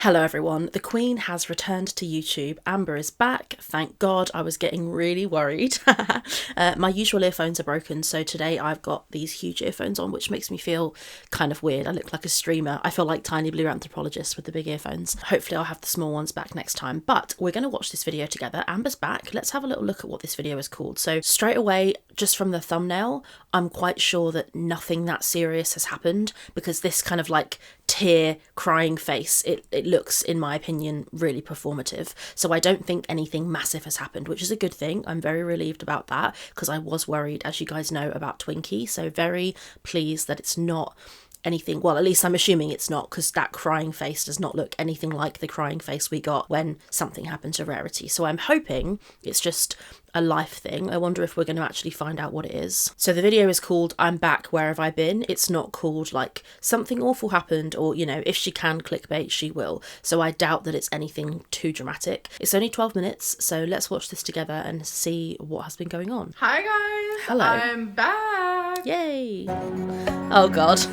Hello everyone, the Queen has returned to YouTube. Amber is back, thank God. I was getting really worried. My usual earphones are broken, so today I've got these huge earphones on, which makes me feel kind of weird. I look like a streamer. I feel like Tiny Blue Anthropologist with the big earphones. Hopefully I'll have the small ones back next time, but we're going to watch this video together. Amber's back. Let's have a little look at what this video is called. So straight away, just from the thumbnail, I'm quite sure that nothing that serious has happened, because this kind of like tear crying face, it looks, in my opinion, really performative. So I don't think anything massive has happened, which is a good thing. I'm very relieved about that, because I was worried, as you guys know, about Twinkie. So very pleased that it's not anything, well, at least I'm assuming it's not, because that crying face does not look anything like the crying face we got when something happened to Rarity. So I'm hoping it's just a life thing. I wonder if we're going to actually find out what it is. So the video is called I'm Back, Where Have I Been? It's not called like something awful happened, or, you know, if she can clickbait, she will. So I doubt that it's anything too dramatic. It's only 12 minutes, so let's watch this together and see what has been going on. Hi guys! Hello. I'm back! Yay! Oh God.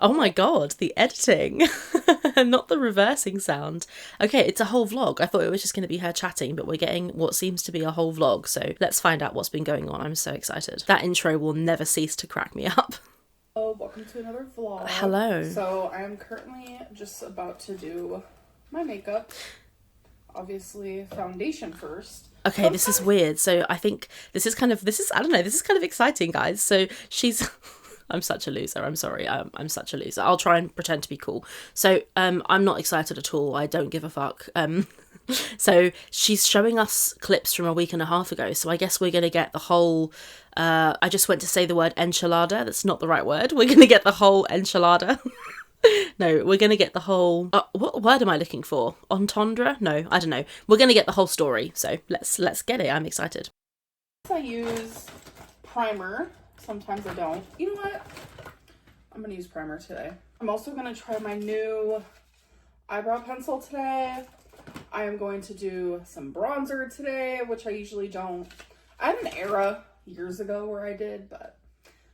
Oh my God, the editing. Not the reversing sound. Okay, it's a whole vlog. I thought it was just going to be her chatting, but we're getting what seems to be a whole vlog. So let's find out what's been going on. I'm so excited. That intro will never cease to crack me up. Oh, welcome to another vlog. Hello. So I am currently just about to do my makeup. Obviously, foundation first. Okay, this is weird. So I think this is kind of exciting, guys. So she's... I'm such a loser. I'm sorry. I'm such a loser. I'll try and pretend to be cool. So I'm not excited at all. I don't give a fuck. So she's showing us clips from a week and a half ago. So I guess we're going to get the whole... I just went to say the word enchilada. That's not the right word. We're going to get the whole enchilada. No, we're going to get the whole... what word am I looking for? Entendre? No, I don't know. We're going to get the whole story. So let's get it. I'm excited. I use primer. Sometimes I don't. You know what? I'm going to use primer today. I'm also going to try my new eyebrow pencil today. I am going to do some bronzer today, which I usually don't. I had an era years ago where I did, but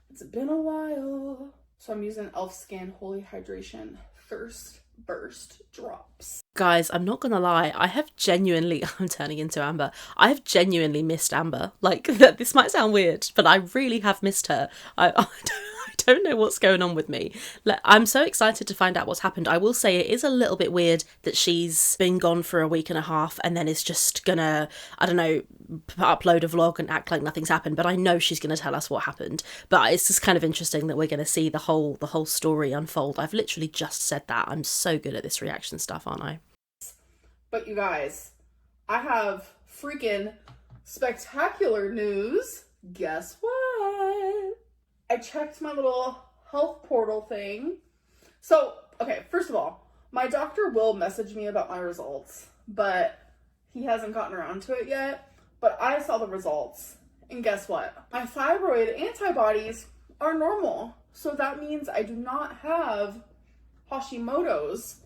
it's been a while. So I'm using e.l.f. Skin Holy Hydration Thirst Burst Drops. Guys, I'm not gonna lie, I have genuinely... I'm turning into Amber. I have genuinely missed Amber. Like, this might sound weird, but I really have missed her. I don't know what's going on with me. I'm so excited to find out what's happened. I will say it is a little bit weird that she's been gone for a week and a half and then is just gonna, I don't know, upload a vlog and act like nothing's happened, but I know she's gonna tell us what happened. But it's just kind of interesting that we're gonna see the whole story unfold. I've literally just said that. I'm so good at this reaction stuff, aren't I? But you guys, I have freaking spectacular news. Guess what? I checked my little health portal thing. So, okay, first of all, my doctor will message me about my results, but he hasn't gotten around to it yet. But I saw the results, and guess what? My thyroid antibodies are normal. So that means I do not have Hashimoto's,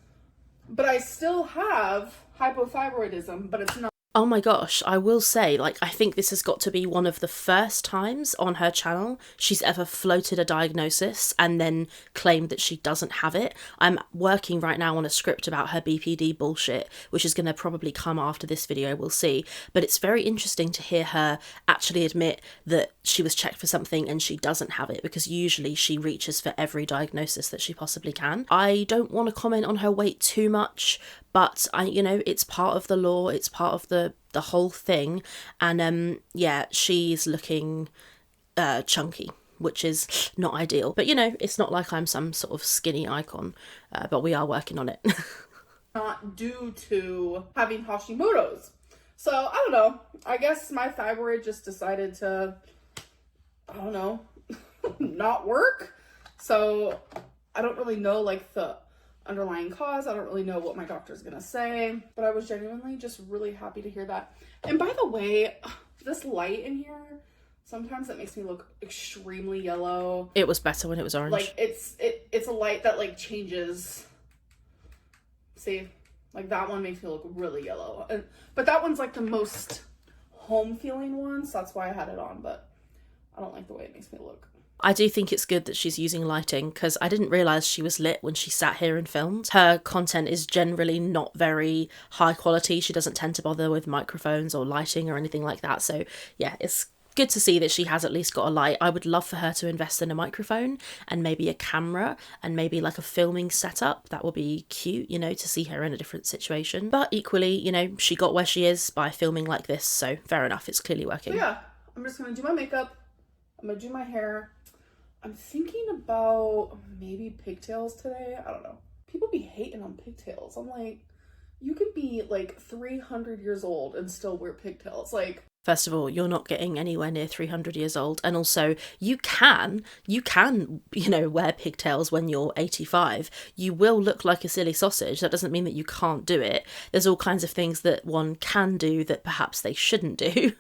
but I still have hypothyroidism, but it's not. Oh my gosh, I will say, like, I think this has got to be one of the first times on her channel she's ever floated a diagnosis and then claimed that she doesn't have it. I'm working right now on a script about her BPD bullshit, which is going to probably come after this video, we'll see. But it's very interesting to hear her actually admit that she was checked for something and she doesn't have it, because usually she reaches for every diagnosis that she possibly can. I don't want to comment on her weight too much, but you know, it's part of the law, it's part of the whole thing, and yeah, she's looking chunky, which is not ideal. But you know, it's not like I'm some sort of skinny icon, but we are working on it. Not due to having Hashimoto's. So, I don't know. I guess my thyroid just decided to, I don't know, not work. So, I don't really know, like, the underlying cause. I don't really know what my doctor's gonna say, but I was genuinely just really happy to hear that. And by the way, this light in here, sometimes it makes me look extremely yellow. It was better when it was orange. Like, it's a light that, like, changes. See, like, that one makes me look really yellow. But that one's, like, the most home feeling one, so that's why I had it on, but I don't like the way it makes me look. I do think it's good that she's using lighting, because I didn't realise she was lit when she sat here and filmed. Her content is generally not very high quality. She doesn't tend to bother with microphones or lighting or anything like that. So yeah, it's good to see that she has at least got a light. I would love for her to invest in a microphone and maybe a camera and maybe like a filming setup. That would be cute, you know, to see her in a different situation. But equally, you know, she got where she is by filming like this. So fair enough, it's clearly working. So yeah, I'm just going to do my makeup. I'm going to do my hair. I'm thinking about maybe pigtails today. I don't know. People be hating on pigtails. I'm like, you could be like 300 years old and still wear pigtails. Like, first of all, you're not getting anywhere near 300 years old. And also, you can, you know, wear pigtails when you're 85. You will look like a silly sausage. That doesn't mean that you can't do it. There's all kinds of things that one can do that perhaps they shouldn't do.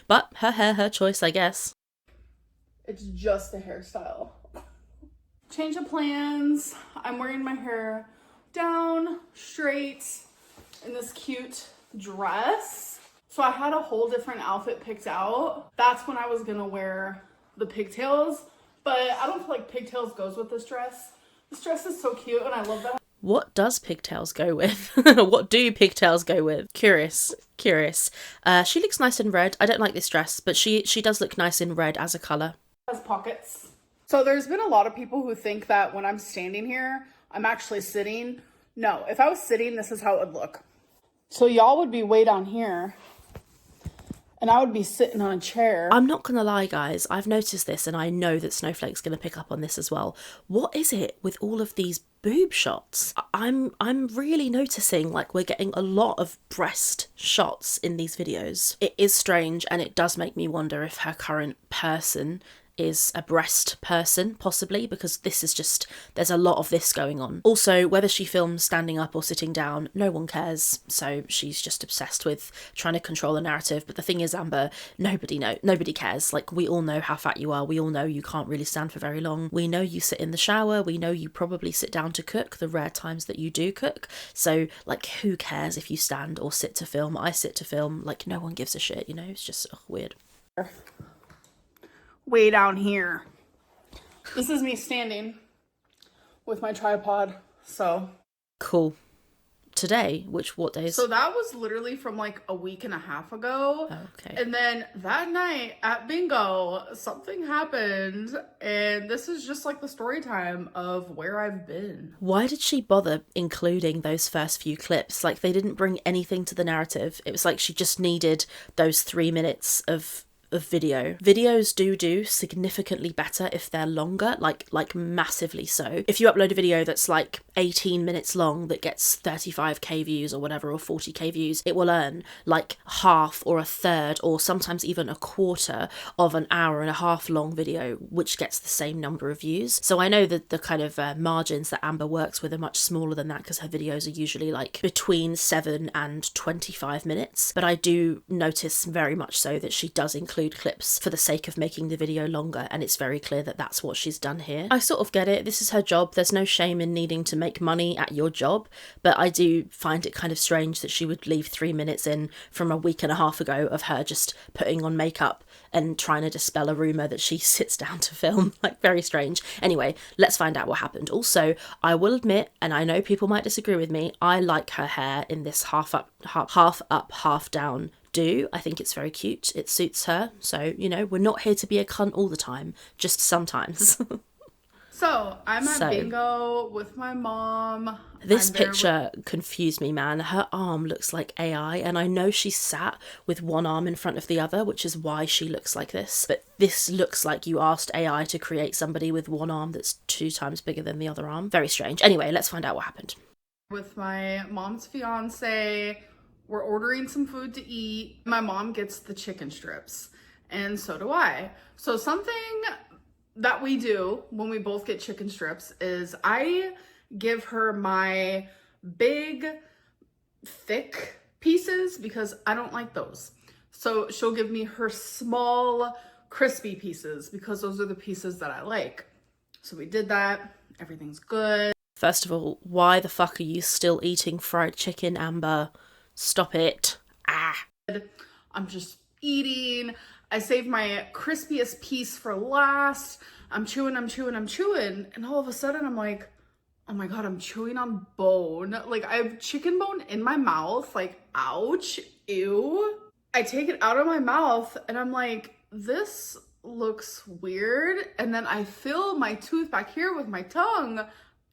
But her hair, her choice, I guess. it's just a hairstyle. Change of plans. I'm wearing my hair down, straight, in this cute dress. So I had a whole different outfit picked out. That's when I was gonna wear the pigtails, but I don't feel like pigtails goes with this dress. This dress is so cute and I love that. What does pigtails go with? What do pigtails go with? Curious. She looks nice in red. I don't like this dress, but she does look nice in red as a colour. It has pockets. So there's been a lot of people who think that when I'm standing here, I'm actually sitting. No, if I was sitting, this is how it would look. So y'all would be way down here and I would be sitting on a chair. I'm not gonna lie, guys, I've noticed this and I know that Snowflake's gonna pick up on this as well. What is it with all of these boob shots? I'm really noticing like we're getting a lot of breast shots in these videos. It is strange and it does make me wonder if her current person is a breast person, possibly, because this is just, there's a lot of this going on. Also, whether she films standing up or sitting down, no one cares, so she's just obsessed with trying to control the narrative. But the thing is, Amber, nobody cares. Like, we all know how fat you are, we all know you can't really stand for very long, we know you sit in the shower, we know you probably sit down to cook the rare times that you do cook, so like, who cares if you stand or sit to film? I sit to film, like, no one gives a shit, you know? It's just weird. Way down here. This is me standing with my tripod, so. Cool. Today, what days? So that was literally from like a week and a half ago. Okay. And then that night at bingo, something happened, and this is just like the story time of where I've been. Why did she bother including those first few clips? Like, they didn't bring anything to the narrative. It was like she just needed those 3 minutes of video. Videos do significantly better if they're longer, like massively so. If you upload a video that's like 18 minutes long that gets 35k views or whatever, or 40k views, it will earn like half or a third or sometimes even a quarter of an hour and a half long video which gets the same number of views. So I know that the kind of margins that Amber works with are much smaller than that, because her videos are usually like between 7 and 25 minutes, but I do notice very much so that she does include clips for the sake of making the video longer, and it's very clear that that's what she's done here. I sort of get it, this is her job, there's no shame in needing to make money at your job, but I do find it kind of strange that she would leave 3 minutes in from a week and a half ago of her just putting on makeup and trying to dispel a rumour that she sits down to film. Like, very strange. Anyway, let's find out what happened. Also, I will admit, and I know people might disagree with me, I like her hair in this half up, half down do. I think it's very cute. It suits her. So, you know, we're not here to be a cunt all the time, just sometimes. So, I'm at bingo with my mom. This picture confused me, man. Her arm looks like AI, and I know she's sat with one arm in front of the other, which is why she looks like this. But this looks like you asked AI to create somebody with one arm that's 2 times bigger than the other arm. Very strange. Anyway, let's find out what happened. With my mom's fiance, we're ordering some food to eat. My mom gets the chicken strips, and so do I. So something that we do when we both get chicken strips is I give her my big, thick pieces because I don't like those. So she'll give me her small, crispy pieces because those are the pieces that I like. So we did that. Everything's good. First of all, why the fuck are you still eating fried chicken, Amber? Stop it. Ah. I'm just eating. I saved my crispiest piece for last. I'm chewing. And all of a sudden I'm like, oh my God, I'm chewing on bone. Like I have chicken bone in my mouth. Like, ouch, ew. I take it out of my mouth and I'm like, this looks weird. And then I feel my tooth back here with my tongue.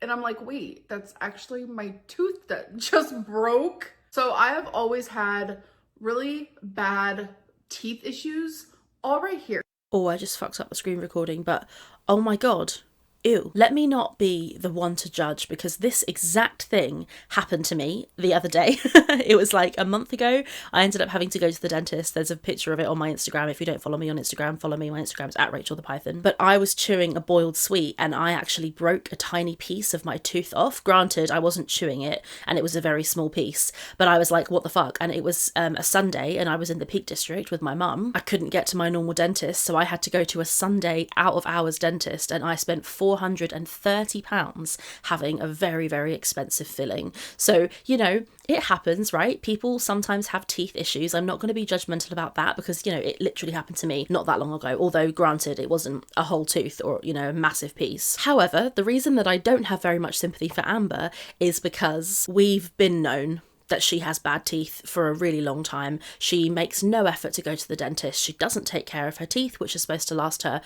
And I'm like, wait, that's actually my tooth that just broke. So I have always had really bad teeth issues all right here. Oh, I just fucked up the screen recording, but oh my God. Ew. Let me not be the one to judge, because this exact thing happened to me the other day. It was like a month ago. I ended up having to go to the dentist. There's a picture of it on my Instagram. If you don't follow me on Instagram, follow me. My Instagram's at Rachel the Python. But I was chewing a boiled sweet and I actually broke a tiny piece of my tooth off. Granted, I wasn't chewing it and it was a very small piece, but I was like, what the fuck? And it was a Sunday and I was in the Peak District with my mum. I couldn't get to my normal dentist, so I had to go to a Sunday out of hours dentist, and I spent £430 having a very, very expensive filling. So, you know, it happens, right? People sometimes have teeth issues. I'm not going to be judgmental about that because, you know, it literally happened to me not that long ago. Although, granted, it wasn't a whole tooth or, you know, a massive piece. However, the reason that I don't have very much sympathy for Amber is because we've been known that she has bad teeth for a really long time. She makes no effort to go to the dentist. She doesn't take care of her teeth, which is supposed to last her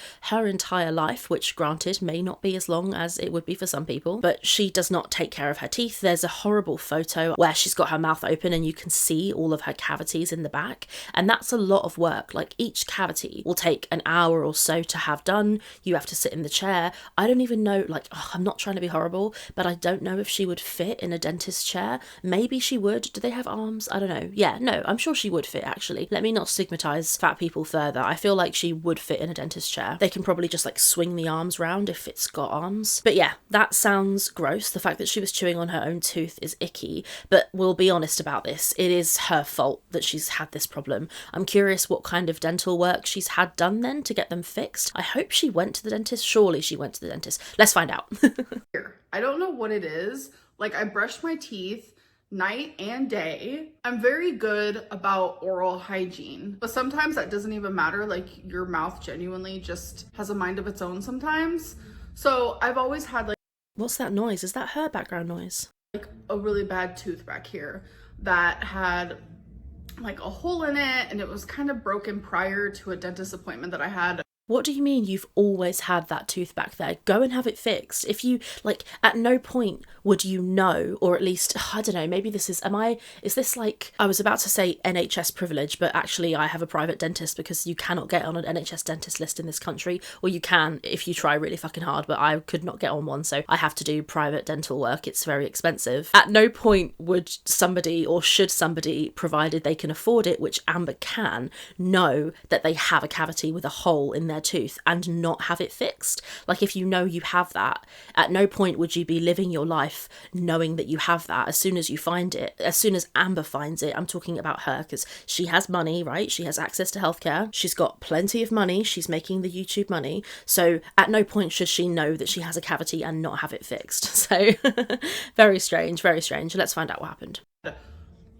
entire life, which granted may not be as long as it would be for some people, but she does not take care of her teeth. There's a horrible photo where she's got her mouth open and you can see all of her cavities in the back, and that's a lot of work. Like, each cavity will take an hour or so to have done. You have to sit in the chair. I don't even know, like, I'm not trying to be horrible, but I don't know if she would fit in a dentist chair. Maybe she would. Do they have arms? I don't know. Yeah, no, I'm sure she would fit, actually. Let me not stigmatise fat people further. I feel like she would fit in a dentist chair. They can probably just like swing the arms round if it's got arms. But yeah, that sounds gross. The fact that she was chewing on her own tooth is icky, but we'll be honest about this. It is her fault that she's had this problem. I'm curious what kind of dental work she's had done then to get them fixed. I hope she went to the dentist. Surely she went to the dentist. Let's find out. I don't know what it is. Like, I brushed my teeth night and day. I'm very good about oral hygiene, but sometimes that doesn't even matter. Like, your mouth genuinely just has a mind of its own sometimes. So I've always had like, what's that noise? Is that her background noise? Like a really bad tooth back here that had like a hole in it, and it was kind of broken prior to a dentist appointment that I had. What do you mean you've always had that tooth back there? Go and have it fixed. If you, like, at no point would you know, or at least, I don't know, maybe this is, is this like, I was about to say NHS privilege, but actually I have a private dentist because you cannot get on an NHS dentist list in this country, or you can if you try really fucking hard, but I could not get on one, so I have to do private dental work. It's very expensive. At no point would somebody, or should somebody, provided they can afford it, which Amber can, know that they have a cavity with a hole in their tooth and not have it fixed. Like, if you know you have that, at no point would you be living your life knowing that you have that. As soon as you find it, as soon as Amber finds it, I'm talking about her because she has money, right? She has access to healthcare. She's got plenty of money. She's making the YouTube money. So at no point should she know that she has a cavity and not have it fixed. So very strange, very strange. Let's find out what happened.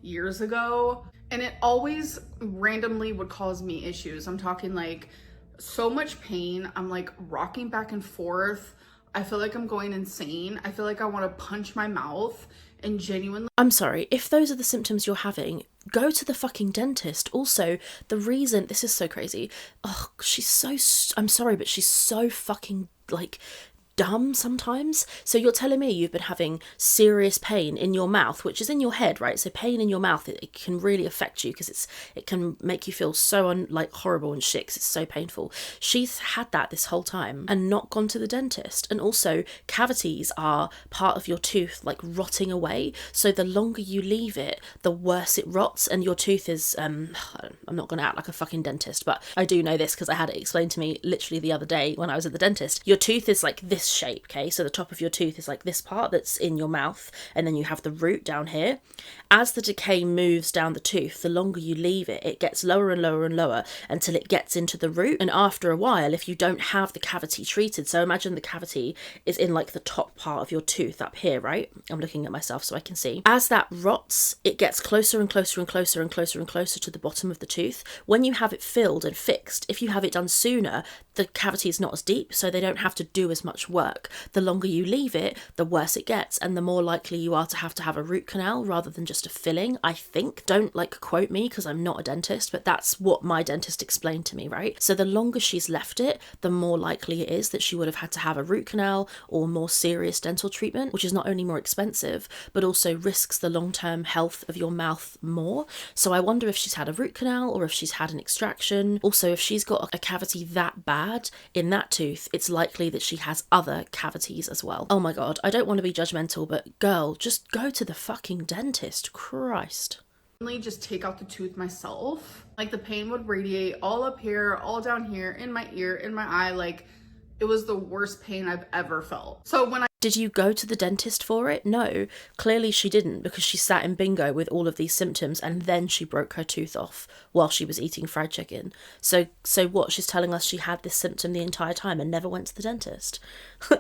Years ago, and it always randomly would cause me issues. I'm talking like so much pain. I'm like rocking back and forth. I feel like I'm going insane. I feel like I want to punch my mouth, and genuinely, I'm sorry, if those are the symptoms you're having, go to the fucking dentist. Also, the reason, this is so crazy. Oh, I'm sorry, but she's so fucking like dumb sometimes. So you're telling me you've been having serious pain in your mouth, which is in your head, right? So pain in your mouth, it can really affect you because it can make you feel so like horrible and shit 'cause it's so painful. She's had that this whole time and not gone to the dentist. And also, cavities are part of your tooth like rotting away, so the longer you leave it, the worse it rots, and your tooth is I'm not gonna act like a fucking dentist, but I do know this because I had it explained to me literally the other day when I was at the dentist. Your tooth is like this this shape, okay? So the top of your tooth is like this part that's in your mouth, and then you have the root down here. As the decay moves down the tooth, the longer you leave it, it gets lower and lower and lower until it gets into the root. And after a while, if you don't have the cavity treated, so imagine the cavity is in like the top part of your tooth up here, right? I'm looking at myself so I can see. As that rots, it gets closer and closer and closer and closer and closer to the bottom of the tooth. When you have it filled and fixed, if you have it done sooner, the cavity is not as deep, so they don't have to do as much work. The longer you leave it, the worse it gets, and the more likely you are to have a root canal rather than just a filling, I think. Don't like quote me because I'm not a dentist, but that's what my dentist explained to me, right? So the longer she's left it, the more likely it is that she would have had to have a root canal or more serious dental treatment, which is not only more expensive, but also risks the long-term health of your mouth more. So I wonder if she's had a root canal or if she's had an extraction. Also, if she's got a cavity that bad in that tooth, it's likely that she has other cavities as well. Oh my god, I don't want to be judgmental, but girl, just go to the fucking dentist. Christ. Just take out the tooth myself. Like the pain would radiate all up here, all down here, in my ear, in my eye. Like it was the worst pain I've ever felt. So when Did you go to the dentist for it? No, clearly she didn't, because she sat in bingo with all of these symptoms and then she broke her tooth off while she was eating fried chicken. So what? She's telling us she had this symptom the entire time and never went to the dentist.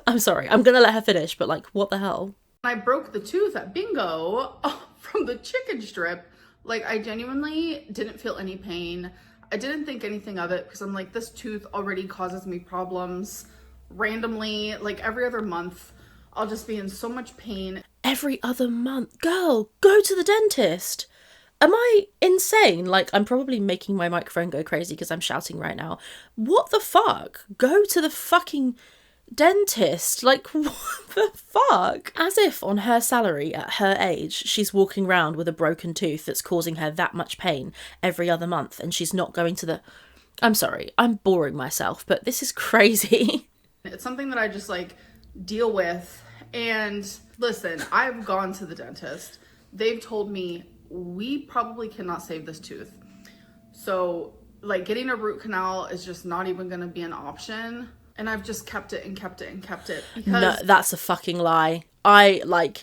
I'm sorry, I'm gonna let her finish, but like, what the hell? I broke the tooth at bingo from the chicken strip, like I genuinely didn't feel any pain. I didn't think anything of it because I'm like, this tooth already causes me problems randomly, like every other month. I'll just be in so much pain. Every other month? Girl, go to the dentist. Am I insane? Like, I'm probably making my microphone go crazy because I'm shouting right now. What the fuck? Go to the fucking dentist. Like, what the fuck? As if on her salary at her age, she's walking around with a broken tooth that's causing her that much pain every other month and she's not going to the... I'm sorry, I'm boring myself, but this is crazy. It's something that I just like deal with. And listen, I've gone to the dentist. They've told me we probably cannot save this tooth. So like getting a root canal is just not even going to be an option. And I've just kept it and kept it and kept it. Because... No, that's a fucking lie.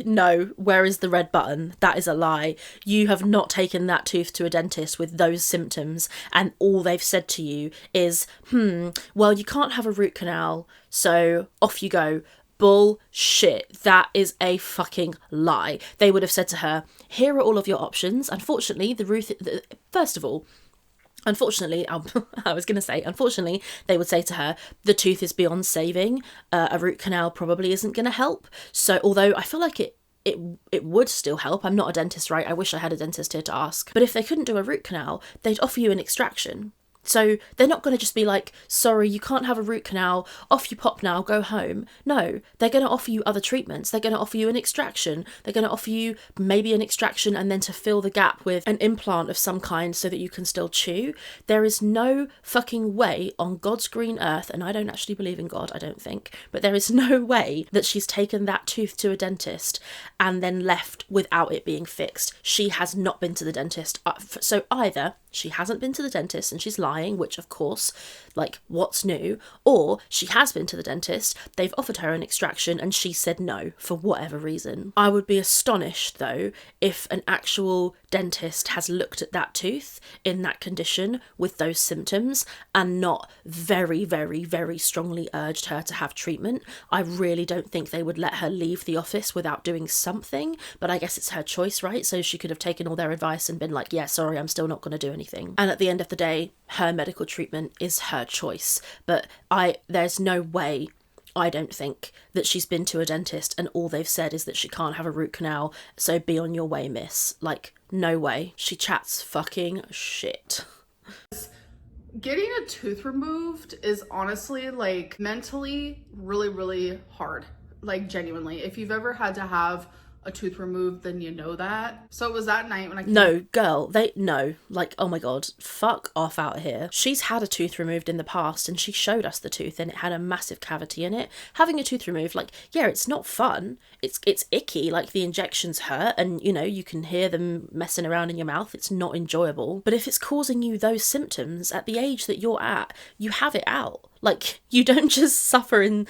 No, where is the red button? That is a lie. You have not taken that tooth to a dentist with those symptoms and all they've said to you is, well, you can't have a root canal, so off you go. Bullshit. That is a fucking lie. They would have said to her, here are all of your options. Unfortunately, unfortunately, unfortunately, they would say to her, the tooth is beyond saving. A root canal probably isn't going to help. So although I feel like it would still help. I'm not a dentist, right? I wish I had a dentist here to ask. But if they couldn't do a root canal, they'd offer you an extraction. So they're not going to just be like, sorry, you can't have a root canal, off you pop now, go home. No, they're going to offer you other treatments. They're going to offer you an extraction. They're going to offer you maybe an extraction and then to fill the gap with an implant of some kind so that you can still chew. There is no fucking way on God's green earth, and I don't actually believe in God, I don't think, but there is no way that she's taken that tooth to a dentist and then left without it being fixed. She has not been to the dentist. So either she hasn't been to the dentist and she's lying, which of course, like, what's new? Or she has been to the dentist, they've offered her an extraction and she said no for whatever reason. I would be astonished though if an actual dentist has looked at that tooth in that condition with those symptoms and not very, very, very strongly urged her to have treatment. I really don't think they would let her leave the office without doing something, but I guess it's her choice, right? So she could have taken all their advice and been like, yeah, sorry, I'm still not going to do anything. And at the end of the day, her medical treatment is her choice. But there's no way, I don't think, that she's been to a dentist and all they've said is that she can't have a root canal, so be on your way, miss. Like, no way. She chats fucking shit. Getting a tooth removed is honestly, like, mentally really, really hard. Like, genuinely. If you've ever had to have a tooth removed, then you know that. So it was that night when I No, girl, like, oh my god, fuck off out of here. She's had a tooth removed in the past and she showed us the tooth and it had a massive cavity in it. Having a tooth removed, like, yeah, it's not fun. It's icky, like the injections hurt and, you know, you can hear them messing around in your mouth. It's not enjoyable. But if it's causing you those symptoms at the age that you're at, you have it out. Like, you don't just suffer in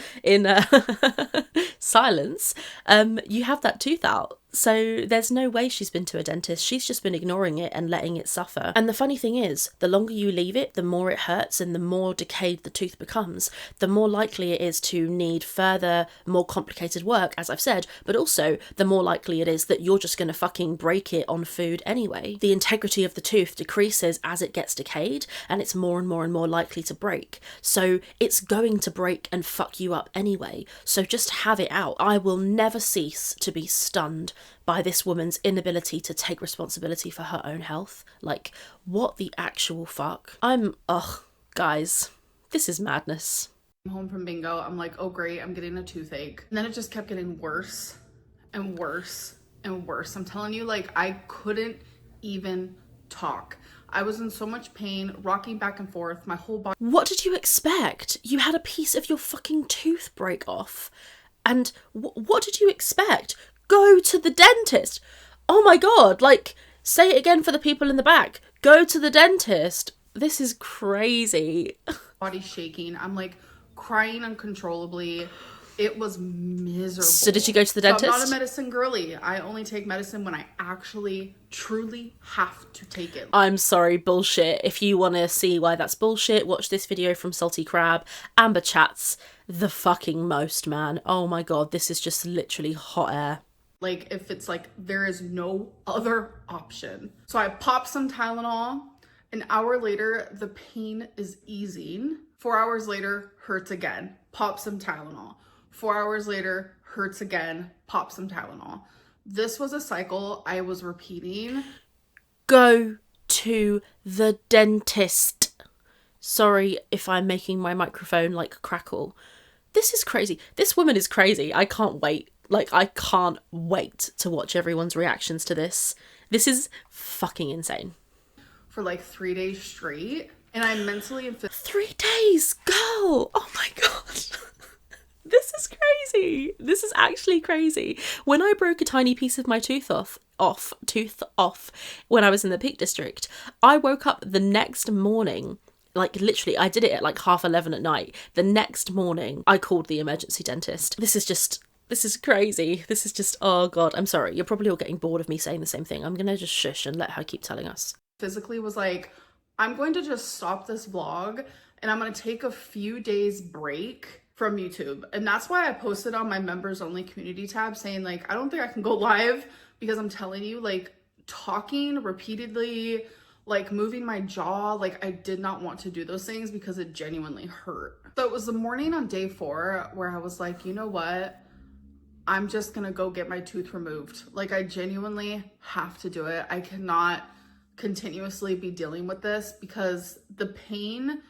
silence. You have that tooth out. So there's no way she's been to a dentist. She's just been ignoring it and letting it suffer. And the funny thing is, the longer you leave it, the more it hurts and the more decayed the tooth becomes. The more likely it is to need further, more complicated work, as I've said, but also the more likely it is that you're just going to fucking break it on food anyway. The integrity of the tooth decreases as it gets decayed, and it's more and more and more likely to break. So it's going to break and fuck you up anyway. So just have it out. I will never cease to be stunned by this woman's inability to take responsibility for her own health. Like, what the actual fuck? Guys, this is madness. I'm home from bingo. I'm like, oh great, I'm getting a toothache. And then it just kept getting worse and worse and worse. I'm telling you, like, I couldn't even talk. I was in so much pain, rocking back and forth, my whole body. What did you expect? You had a piece of your fucking tooth break off. And what did you expect? Go to the dentist. Oh my God, like, say it again for the people in the back. Go to the dentist. This is crazy. Body shaking. I'm like crying uncontrollably. It was miserable. So did you go to the dentist? So I'm not a medicine girly. I only take medicine when I actually, truly have to take it. I'm sorry, bullshit. If you want to see why that's bullshit, watch this video from Salty Crab. Amber chats the fucking most, man. Oh my God, this is just literally hot air. Like, if it's like, there is no other option. So I pop some Tylenol. An hour later, the pain is easing. 4 hours later, hurts again. Pop some Tylenol. 4 hours later, hurts again. Pop some Tylenol. This was a cycle I was repeating. Go to the dentist. Sorry if I'm making my microphone like crackle. This is crazy. This woman is crazy. I can't wait. Like, I can't wait to watch everyone's reactions to this. This is fucking insane. For like 3 days straight. And I mentally... 3 days? Girl! Oh my God. This is crazy. This is actually crazy. When I broke a tiny piece of my tooth off when I was in the Peak District, I woke up the next morning. Like, literally, I did it at like 11:30 at night. The next morning, I called the emergency dentist. This is crazy. This is just, oh God, I'm sorry. You're probably all getting bored of me saying the same thing. I'm going to just shush and let her keep telling us. Physically was like, I'm going to just stop this vlog and I'm going to take a few days break from YouTube. And that's why I posted on my members only community tab saying like, I don't think I can go live because I'm telling you, like, talking repeatedly, like moving my jaw, like I did not want to do those things because it genuinely hurt. So it was the morning on day 4 where I was like, you know what? I'm just gonna go get my tooth removed. Like, I genuinely have to do it. I cannot continuously be dealing with this because the pain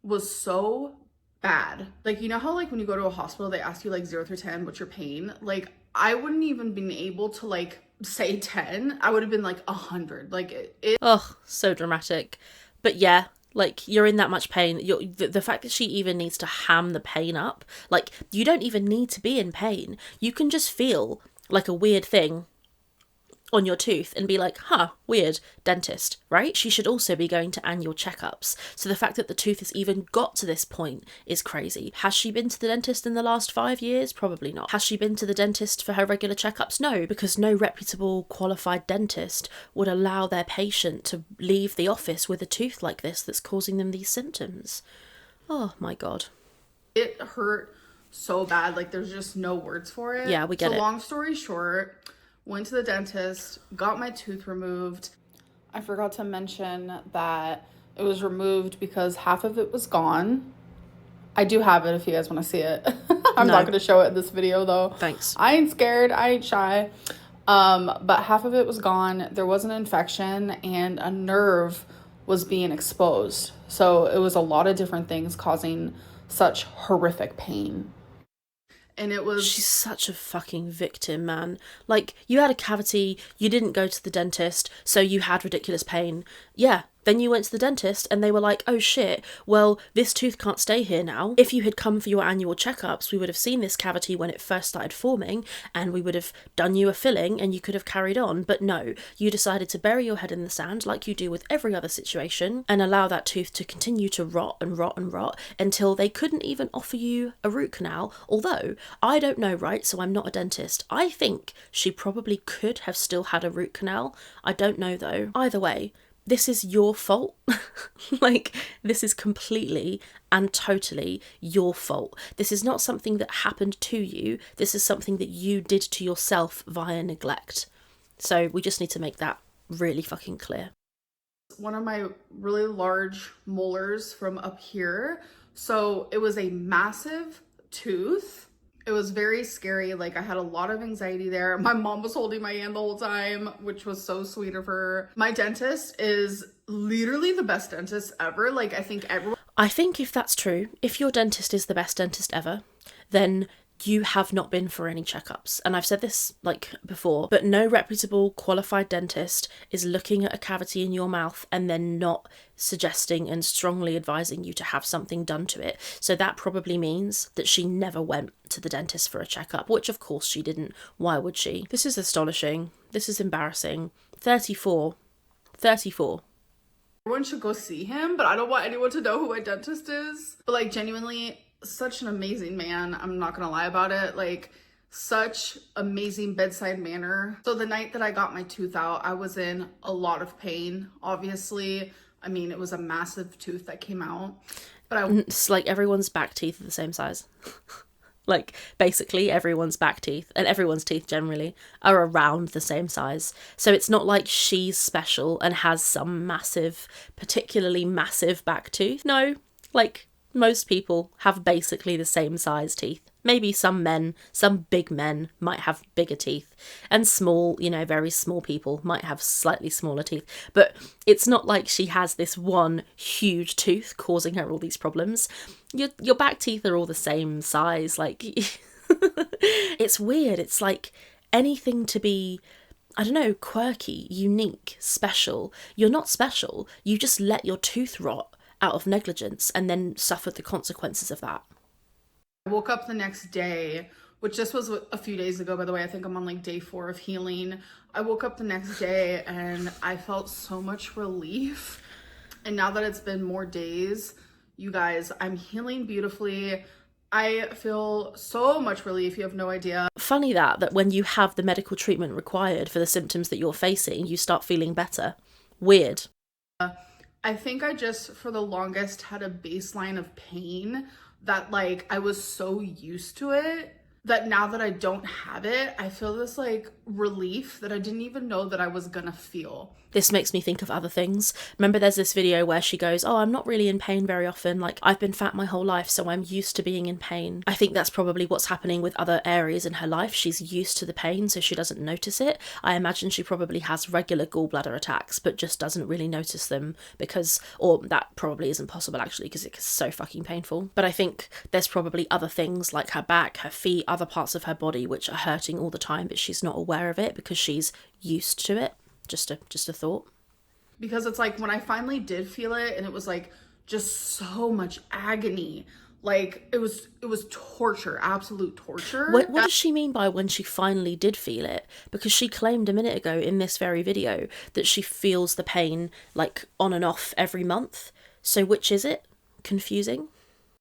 was so bad. Like, you know how like when you go to a hospital, they ask you like 0 through 10, what's your pain? Like, I wouldn't even been able to like say 10. I would have been like 100. Like it. Oh, so dramatic. But yeah, like, you're in that much pain. The fact that she even needs to ham the pain up, like, you don't even need to be in pain. You can just feel like a weird thing on your tooth and be like, huh, weird, dentist, right? She should also be going to annual checkups. So the fact that the tooth has even got to this point is crazy. Has she been to the dentist in the last 5 years? Probably not. Has she been to the dentist for her regular checkups? No, because no reputable qualified dentist would allow their patient to leave the office with a tooth like this that's causing them these symptoms. Oh my God. It hurt so bad. Like, there's just no words for it. Yeah, we get it. So long story short, went to the dentist, got my tooth removed. I forgot to mention that it was removed because half of it was gone. I do have it if you guys want to see it. I'm not going to show it in this video though. Thanks. I ain't scared. I ain't shy. But half of it was gone. There was an infection and a nerve was being exposed. So it was a lot of different things causing such horrific pain. And it was... She's such a fucking victim, man. Like, you had a cavity, you didn't go to the dentist, so you had ridiculous pain. Yeah, Then you went to the dentist and they were like, oh shit, well, this tooth can't stay here now. If you had come for your annual checkups, we would have seen this cavity when it first started forming and we would have done you a filling and you could have carried on. But no, you decided to bury your head in the sand like you do with every other situation and allow that tooth to continue to rot and rot and rot until they couldn't even offer you a root canal. Although, I don't know, right? So I'm not a dentist. I think she probably could have still had a root canal. I don't know though. Either way, this is your fault. Like, this is completely and totally your fault. This is not something that happened to you. This is something that you did to yourself via neglect. So we just need to make that really fucking clear. One of my really large molars from up here. So it was a massive tooth. It was very scary. Like, I had a lot of anxiety there. My mom was holding my hand the whole time, which was so sweet of her. My dentist is literally the best dentist ever. Like, I think if that's true, if your dentist is the best dentist ever, then you have not been for any checkups. And I've said this like before, but no reputable qualified dentist is looking at a cavity in your mouth and then not suggesting and strongly advising you to have something done to it. So that probably means that she never went to the dentist for a checkup, which of course she didn't. Why would she? This is astonishing. This is embarrassing. 34. Everyone should go see him, but I don't want anyone to know who my dentist is. But like, genuinely, such an amazing man. I'm not gonna lie about it. Like, such amazing bedside manner. So the night that I got my tooth out, I was in a lot of pain, obviously. I mean, it was a massive tooth that came out. But it's like everyone's back teeth are the same size. Like, basically everyone's back teeth and everyone's teeth generally are around the same size. So it's not like she's special and has some massive, particularly massive back tooth. No, like, most people have basically the same size teeth. Maybe some men, some big men might have bigger teeth, and small, very small people might have slightly smaller teeth. But it's not like she has this one huge tooth causing her all these problems. Your back teeth are all the same size. Like, it's weird. It's like anything to be, I don't know, quirky, unique, special. You're not special. You just let your tooth rot out of negligence and then suffered the consequences of that. I woke up the next day, which this was a few days ago, by the way. I think I'm on like day 4 of healing. I woke up the next day and I felt so much relief. And now that it's been more days, you guys, I'm healing beautifully. I feel so much relief. You have no idea. Funny that when you have the medical treatment required for the symptoms that you're facing, you start feeling better. Weird. I think I just, for the longest, had a baseline of pain that, like, I was so used to it that now that I don't have it, I feel this, like, relief that I didn't even know that I was gonna feel. This makes me think of other things. Remember there's this video where she goes, oh, I'm not really in pain very often. Like, I've been fat my whole life, so I'm used to being in pain. I think that's probably what's happening with other areas in her life. She's used to the pain, so she doesn't notice it. I imagine she probably has regular gallbladder attacks, but just doesn't really notice them or that probably isn't possible actually, because it's so fucking painful. But I think there's probably other things like her back, her feet, other parts of her body which are hurting all the time, but she's not aware of it because she's used to it. Just a thought. Because it's like when I finally did feel it and it was like just so much agony. Like it was torture, absolute torture. What does she mean by when she finally did feel it? Because she claimed a minute ago in this very video that she feels the pain like on and off every month. So which is it? Confusing.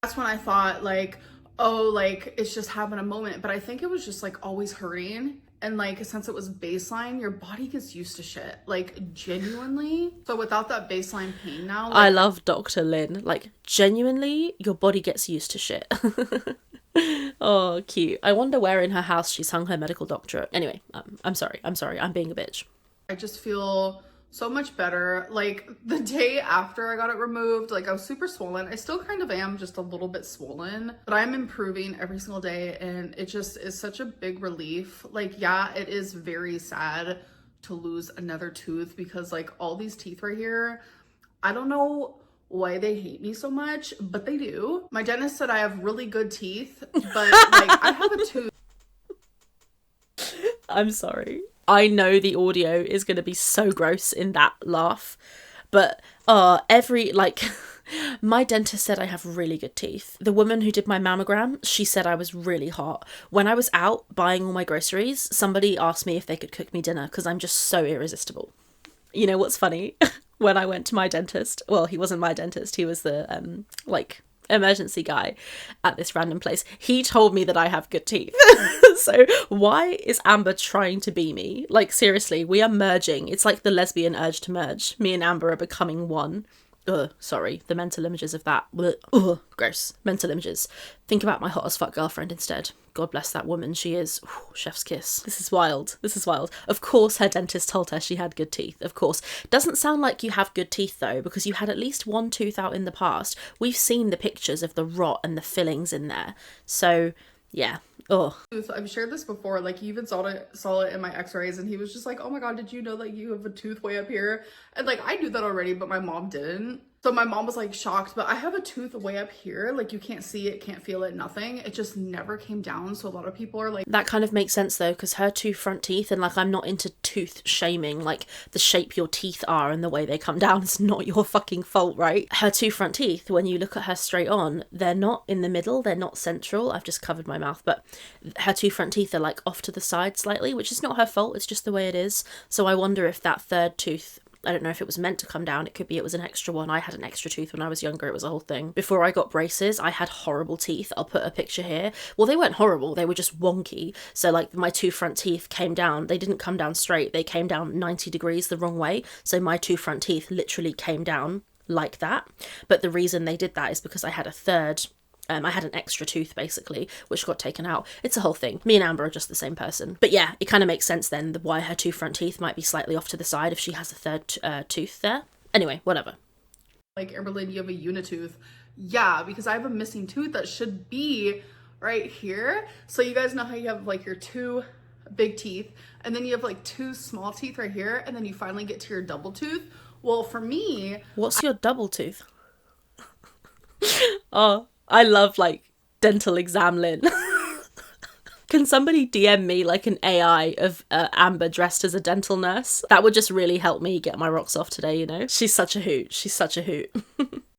That's when I thought like, oh, like it's just having a moment. But I think it was just like always hurting. And like, since it was baseline, your body gets used to shit, like genuinely. So without that baseline pain now. Like, I love Dr. Lynn. Like, genuinely, your body gets used to shit. Oh, cute. I wonder where in her house she's hung her medical doctorate. Anyway, I'm sorry. I'm being a bitch. I just feel so much better. Like the day after I got it removed, like I was super swollen. I still kind of am, just a little bit swollen, but I'm improving every single day and it just is such a big relief. Like, yeah, it is very sad to lose another tooth because like all these teeth right here, I don't know why they hate me so much, but they do. My dentist said I have really good teeth, but like I have a tooth. I'm sorry. I know the audio is going to be so gross in that laugh, but My dentist said I have really good teeth. The woman who did my mammogram, she said I was really hot. When I was out buying all my groceries, somebody asked me if they could cook me dinner because I'm just so irresistible. You know what's funny? When I went to my dentist, well, he wasn't my dentist, he was the emergency guy at this random place. He told me that I have good teeth. So why is Amber trying to be me? Like, seriously, we are merging. It's like the lesbian urge to merge. Me and Amber are becoming one. Ugh, sorry, the mental images of that. Ugh, gross. Mental images. Think about my hot as fuck girlfriend instead. God bless that woman. She is chef's kiss. This is wild. This is wild. Of course her dentist told her she had good teeth. Of course. Doesn't sound like you have good teeth though, because you had at least one tooth out in the past. We've seen the pictures of the rot and the fillings in there. So, yeah. Oh, I've shared this before. Like, he even saw it in my x-rays, and he was just like, oh my god, did you know that you have a tooth way up here? And like, I knew that already, but my mom didn't. So my mom was like shocked, but I have a tooth way up here. Like, you can't see it, can't feel it, nothing. It just never came down. So a lot of people are like, that kind of makes sense though, because her two front teeth, and like, I'm not into tooth shaming, like the shape your teeth are and the way they come down is not your fucking fault, right? Her two front teeth, when you look at her straight on, they're not in the middle, they're not central. I've just covered my mouth, but her two front teeth are like off to the side slightly, which is not her fault, it's just the way it is. So I wonder if that third tooth, I don't know if it was meant to come down. It could be it was an extra one. I had an extra tooth when I was younger. It was a whole thing. Before I got braces, I had horrible teeth. I'll put a picture here. Well, they weren't horrible. They were just wonky. So like my two front teeth came down. They didn't come down straight. They came down 90 degrees the wrong way. So my two front teeth literally came down like that. But the reason they did that is because I had I had an extra tooth, basically, which got taken out. It's a whole thing. Me and Amber are just the same person. But yeah, it kind of makes sense then why her two front teeth might be slightly off to the side if she has a third tooth there. Anyway, whatever. Like, Amberlynn, you have a unitooth. Yeah, because I have a missing tooth that should be right here. So you guys know how you have like your two big teeth, and then you have like two small teeth right here, and then you finally get to your double tooth. Well, for me... What's your double tooth? Oh... I love, like, dental exam Lynn. Can somebody DM me, like, an AI of Amber dressed as a dental nurse? That would just really help me get my rocks off today, you know? She's such a hoot. She's such a hoot.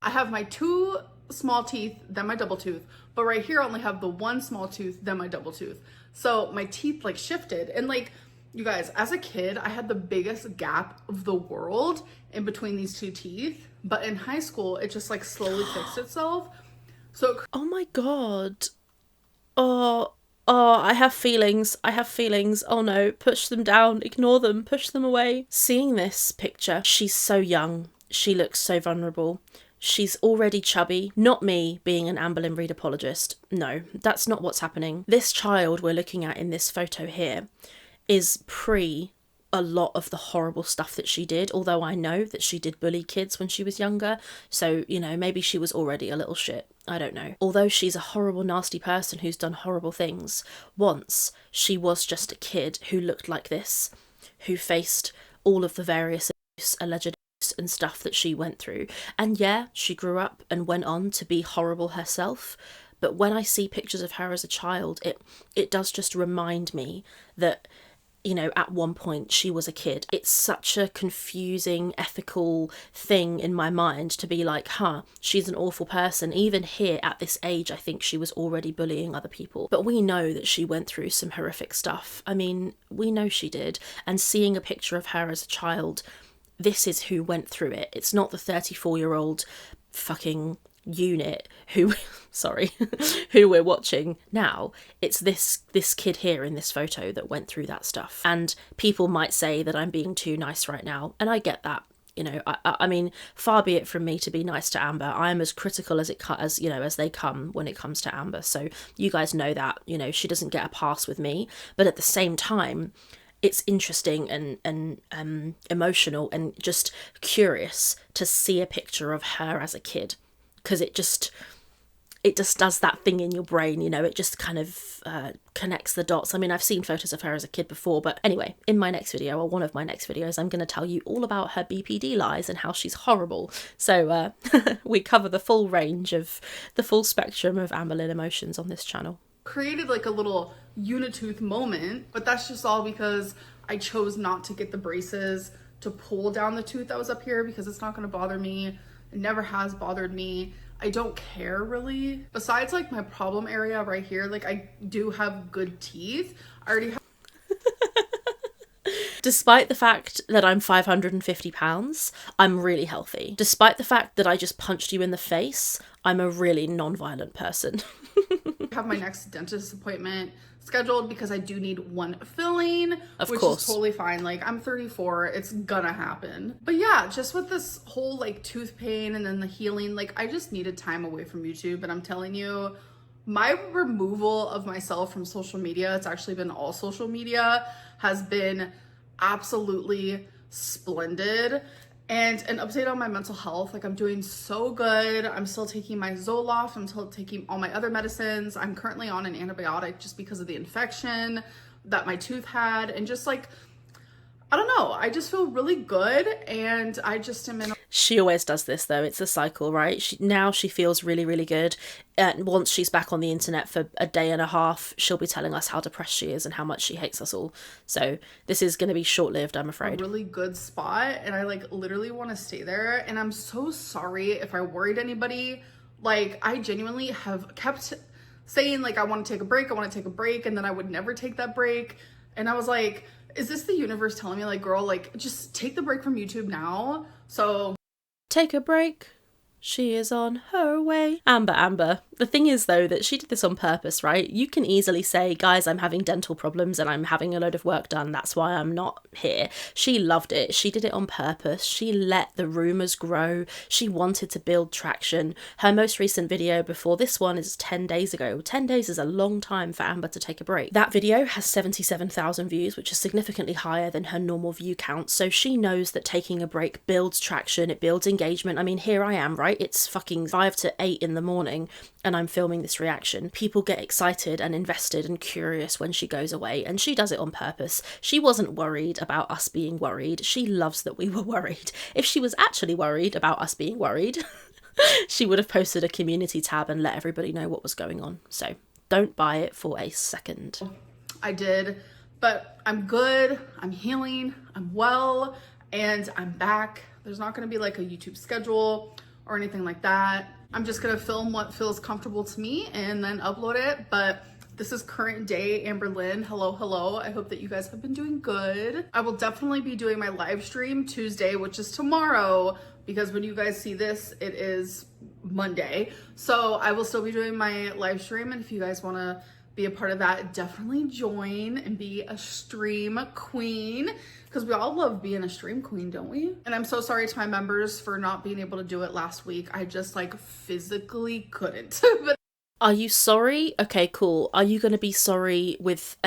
I have my two small teeth, then my double tooth. But right here, I only have the one small tooth, then my double tooth. So my teeth, like, shifted. And, like, you guys, as a kid, I had the biggest gap of the world in between these two teeth. But in high school, it just, like, slowly fixed itself. So, oh my god. Oh, I have feelings. Oh no, push them down, ignore them, push them away. Seeing this picture, she's so young. She looks so vulnerable. She's already chubby. Not me being an Amberlynn Reid apologist. No, that's not what's happening. This child we're looking at in this photo here is pre a lot of the horrible stuff that she did, although I know that she did bully kids when she was younger, so, you know, maybe she was already a little shit. I don't know. Although she's a horrible, nasty person who's done horrible things, once she was just a kid who looked like this, who faced all of the various abuse, alleged abuse and stuff that she went through. And yeah, she grew up and went on to be horrible herself, but when I see pictures of her as a child, it does just remind me that, you know, at one point she was a kid. It's such a confusing ethical thing in my mind to be like, she's an awful person. Even here at this age, I think she was already bullying other people. But we know that she went through some horrific stuff. I mean, we know she did. And seeing a picture of her as a child, this is who went through it. It's not the 34-year-old fucking unit who who we're watching now. It's this kid here in this photo that went through that stuff. And people might say that I'm being too nice right now, and I get that. You know, I mean, far be it from me to be nice to Amber. I am as critical as they come when it comes to Amber. So you guys know that, you know, she doesn't get a pass with me. But at the same time, it's interesting and emotional and just curious to see a picture of her as a kid. Because it just does that thing in your brain, you know, it just kind of connects the dots. I mean, I've seen photos of her as a kid before, but anyway, in my next video, or one of my next videos, I'm going to tell you all about her BPD lies and how she's horrible. So we cover the full range of, the full spectrum of Amberlynn emotions on this channel. Created like a little unitooth moment, but that's just all because I chose not to get the braces to pull down the tooth that was up here because it's not going to bother me. It never has bothered me. I don't care really. Besides like my problem area right here, like I do have good teeth. I already have. Despite the fact that I'm 550 pounds, I'm really healthy. Despite the fact that I just punched you in the face, I'm a really non-violent person. I have my next dentist appointment scheduled because I do need one filling, which course. is totally fine. Like, I'm 34, it's gonna happen. But yeah, just with this whole like tooth pain and then the healing, like I just needed time away from YouTube. And I'm telling you, my removal of myself from social media, it's actually been all social media, has been absolutely splendid. And an update on my mental health, like I'm doing so good. I'm still taking my Zoloft, I'm still taking all my other medicines. I'm currently on an antibiotic just because of the infection that my tooth had. And just like, I don't know, I just feel really good. And I just am in. She always does this though, it's a cycle, right? Now she feels really, really good. And once she's back on the internet for a day and a half, she'll be telling us how depressed she is and how much she hates us all. So this is going to be short-lived, I'm afraid. A really good spot, and I like literally want to stay there. And I'm so sorry if I worried anybody. Like, I genuinely have kept saying like I want to take a break, and then I would never take that break. And I was like, is this the universe telling me like, girl, like just take the break from YouTube now? So take a break. She is on her way. Amber. The thing is, though, that she did this on purpose, right? You can easily say, guys, I'm having dental problems and I'm having a load of work done. That's why I'm not here. She loved it. She did it on purpose. She let the rumours grow. She wanted to build traction. Her most recent video before this one is 10 days ago. 10 days is a long time for Amber to take a break. That video has 77,000 views, which is significantly higher than her normal view count. So she knows that taking a break builds traction. It builds engagement. I mean, here I am, right? It's fucking 5 to 8 in the morning and I'm filming this reaction. People get excited and invested and curious when she goes away, and she does it on purpose. She wasn't worried about us being worried. She loves that we were worried. If she was actually worried about us being worried, she would have posted a community tab and let everybody know what was going on. So don't buy it for a second. I did, but I'm good. I'm healing. I'm well, and I'm back. There's not going to be like a YouTube schedule or anything like that. I'm just gonna film what feels comfortable to me and then upload it. But this is current day Amberlynn. Hello. I hope that you guys have been doing good. I will definitely be doing my live stream Tuesday, which is tomorrow, because when you guys see this, it is Monday. So I will still be doing my live stream, and if you guys want to be a part of that, definitely join and be a stream queen, because we all love being a stream queen, don't we? And I'm so sorry to my members for not being able to do it last week. I just like physically couldn't. But are you sorry? Okay, cool. Are you going to be sorry with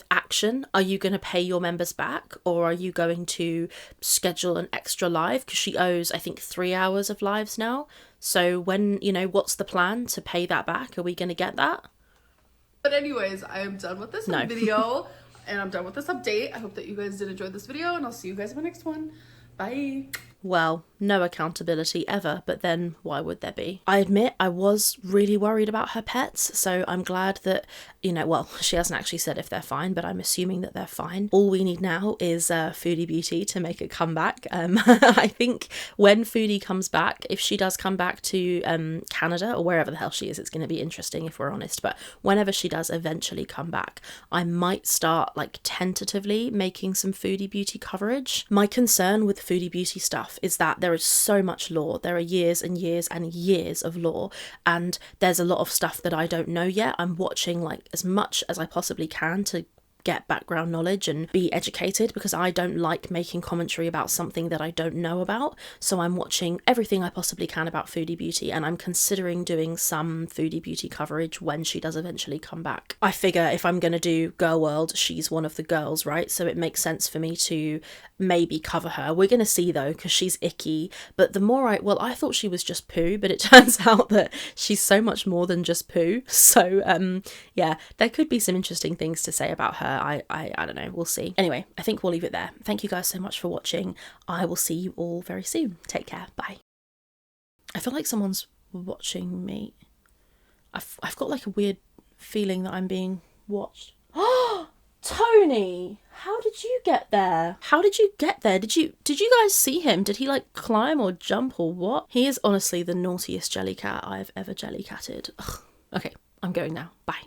action? Are you going to pay your members back, or are you going to schedule an extra live? Because she owes, I think, 3 hours of lives now. So when, what's the plan to pay that back? Are we going to get that? But anyways, I am done with this video and I'm done with this update. I hope that you guys did enjoy this video, and I'll see you guys in my next one. Bye. Well, no accountability ever, but then why would there be? I admit I was really worried about her pets, so I'm glad that, well, she hasn't actually said if they're fine, but I'm assuming that they're fine. All we need now is Foodie Beauty to make a comeback. I think when Foodie comes back, if she does come back to Canada or wherever the hell she is, it's going to be interesting if we're honest, but whenever she does eventually come back, I might start like tentatively making some Foodie Beauty coverage. My concern with Foodie Beauty stuff is that there is so much lore. There are years and years and years of lore, and there's a lot of stuff that I don't know yet. I'm watching like as much as I possibly can to get background knowledge and be educated, because I don't like making commentary about something that I don't know about. So I'm watching everything I possibly can about Foodie Beauty, and I'm considering doing some Foodie Beauty coverage when she does eventually come back. I figure if I'm going to do Girl World, she's one of the girls, right? So it makes sense for me to maybe cover her. We're going to see though, because she's icky. But the more I thought she was just poo, but it turns out that she's so much more than just poo. So yeah, there could be some interesting things to say about her. I don't know, we'll see. Anyway, I think we'll leave it there. Thank you guys so much for watching. I will see you all very soon. Take care. Bye. I feel like someone's watching me. I've got like a weird feeling that I'm being watched. Oh, Tony! How How did you get there? How did you get there? Did you guys see him? Did he like climb or jump or what? He is honestly the naughtiest jelly cat I've ever jelly catted. Ugh. Okay, I'm going now. Bye.